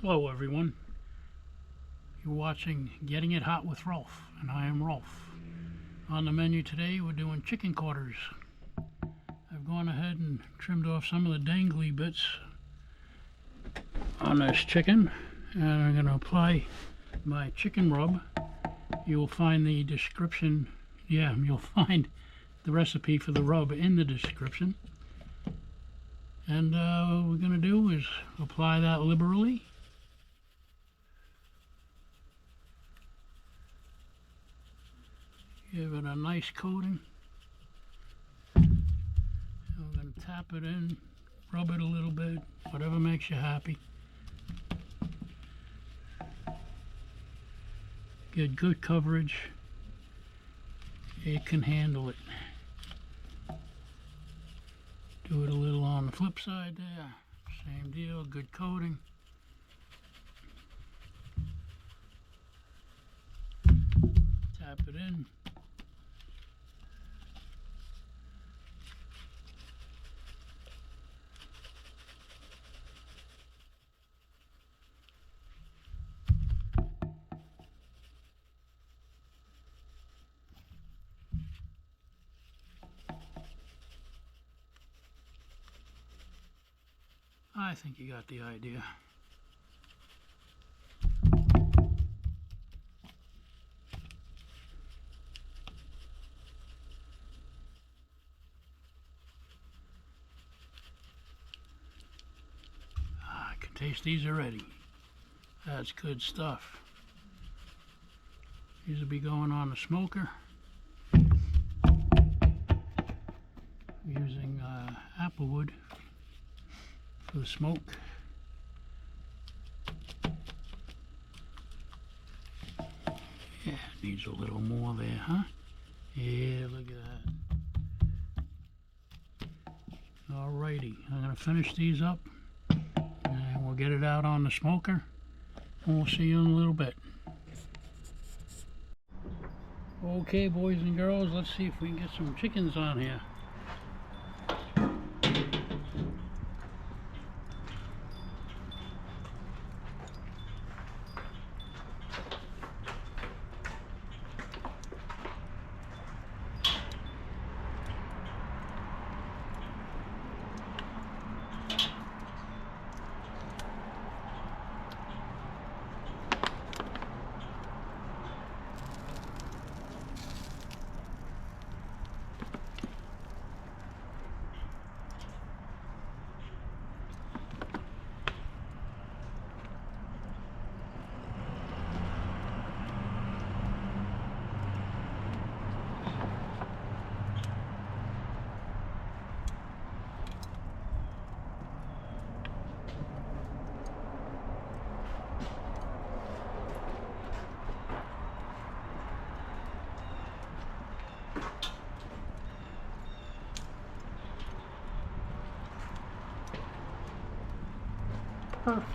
Hello everyone, you're watching Getting It Hot with Rolf, and I am Rolf. On the menu today we're doing chicken quarters. I've gone ahead and trimmed off some of the dangly bits on this chicken, and I'm going to apply my chicken rub. You'll find the description, you'll find the recipe for the rub in the description. And what we're going to do is apply that liberally. Give it a nice coating. And we're going to tap it in, rub it a little bit, whatever makes you happy. Get good coverage. It can handle it. Do it a little on the flip side there. Same deal, good coating. Tap it in. I think you got the idea. I can taste these already. That's good stuff. These will be going on the smoker. Using applewood for the smoke. Yeah, it needs a little more there, huh? Yeah, look at that. Alrighty, I'm going to finish these up and we'll get it out on the smoker and we'll see you in a little bit. Okay, boys and girls, let's see if we can get some chickens on here. Perfect.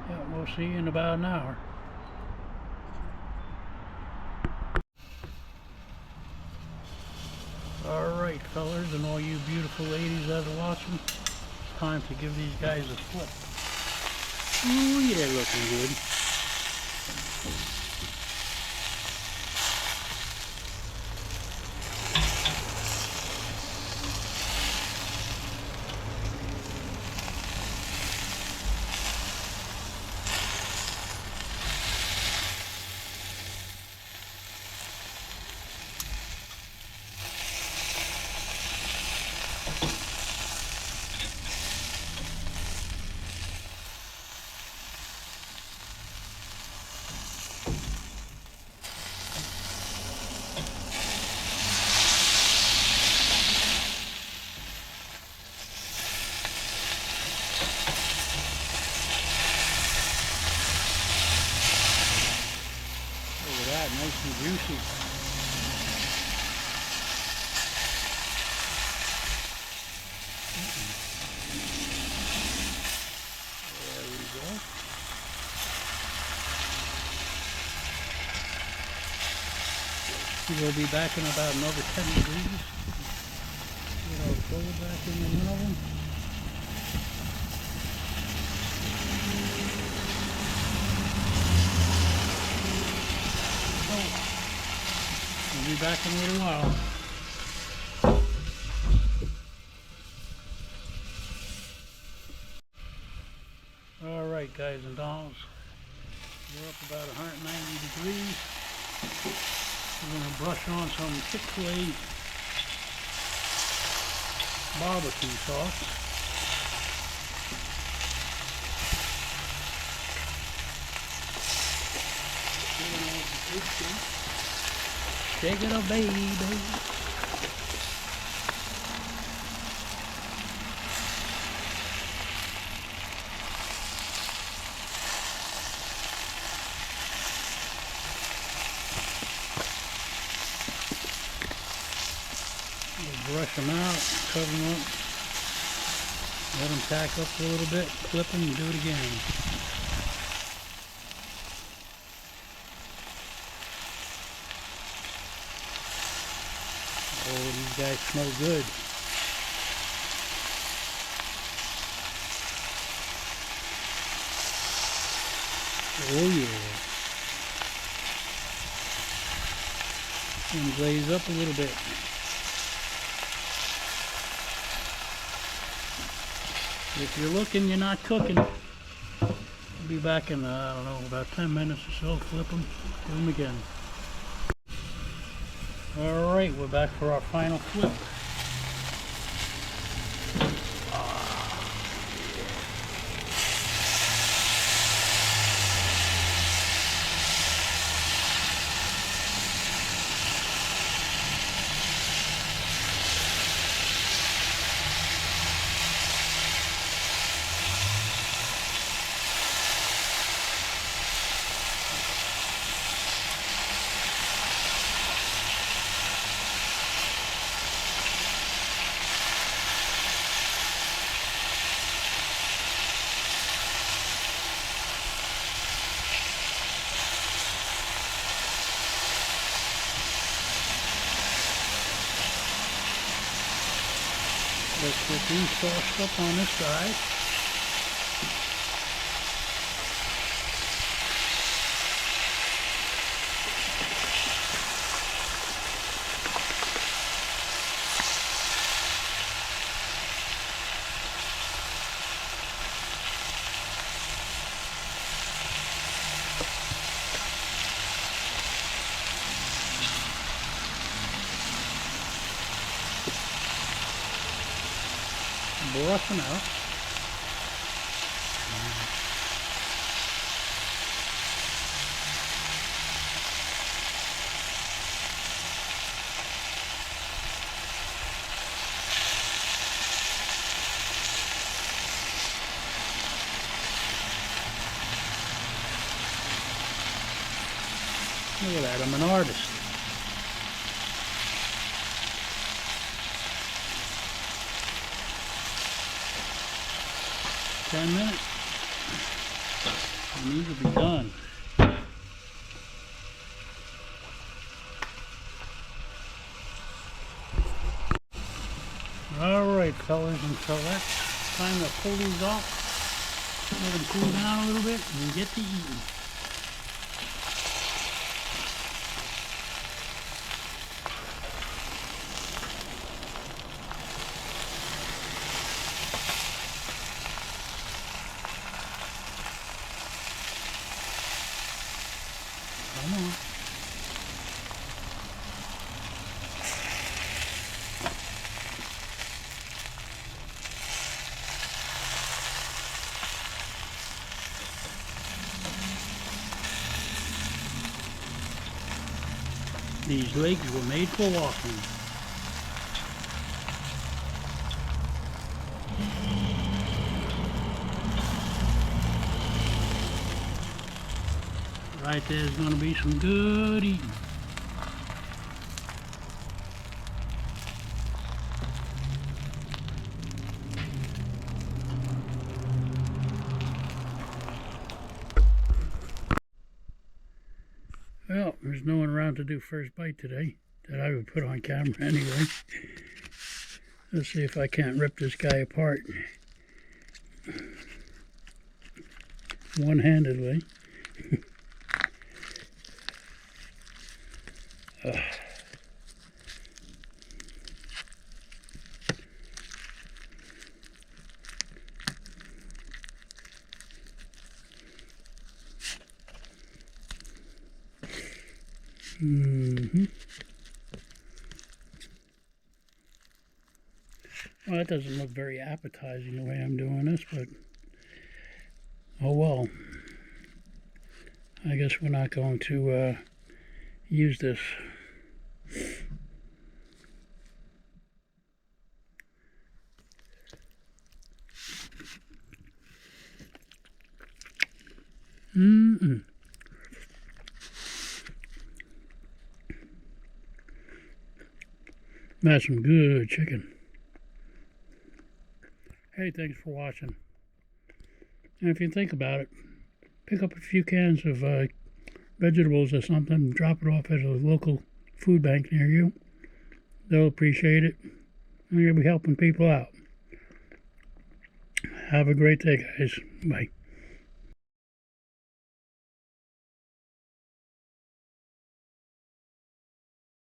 Yeah, we'll see you in about an hour. Alright, fellas, and all you beautiful ladies that are watching, it's time to give these guys a flip. Oh yeah, looking good. Nice and juicy. There we go. We'll be back in about another 10 degrees. Throw it back in one of them. We'll be back in a little while. Alright guys and dolls, we're up about 190 degrees. We're going to brush on some Chick-fil-A barbecue sauce. Shake it up, baby. Brush them out, cover them up, let them tack up a little bit, clip them, and do it again. Oh, these guys smell good. Oh yeah. And glaze up a little bit. If you're looking, you're not cooking. We'll be back in, I don't know, about 10 minutes or so. Flip them, do them again. Alright, we're back for our final flip. Let's get these sauced up on this side. Brush them out. Look at that, I'm an artist. Ten minutes, and these will be done. Alright fellas and fellas, time to pull these off, let them cool down a little bit and get to eating. Come on. These legs were made for walking. Right there's going to be some good eating. Well, there's no one around to do first bite today that I would put on camera anyway. Let's see if I can't rip this guy apart one-handedly. Well, that doesn't look very appetizing the way I'm doing this, but oh well. I guess we're not going to use this. That's some good chicken. Hey, thanks for watching. And if you think about it, pick up a few cans of vegetables or something, drop it off at a local food bank near you. They'll appreciate it. And you'll be helping people out. Have a great day, guys. Bye.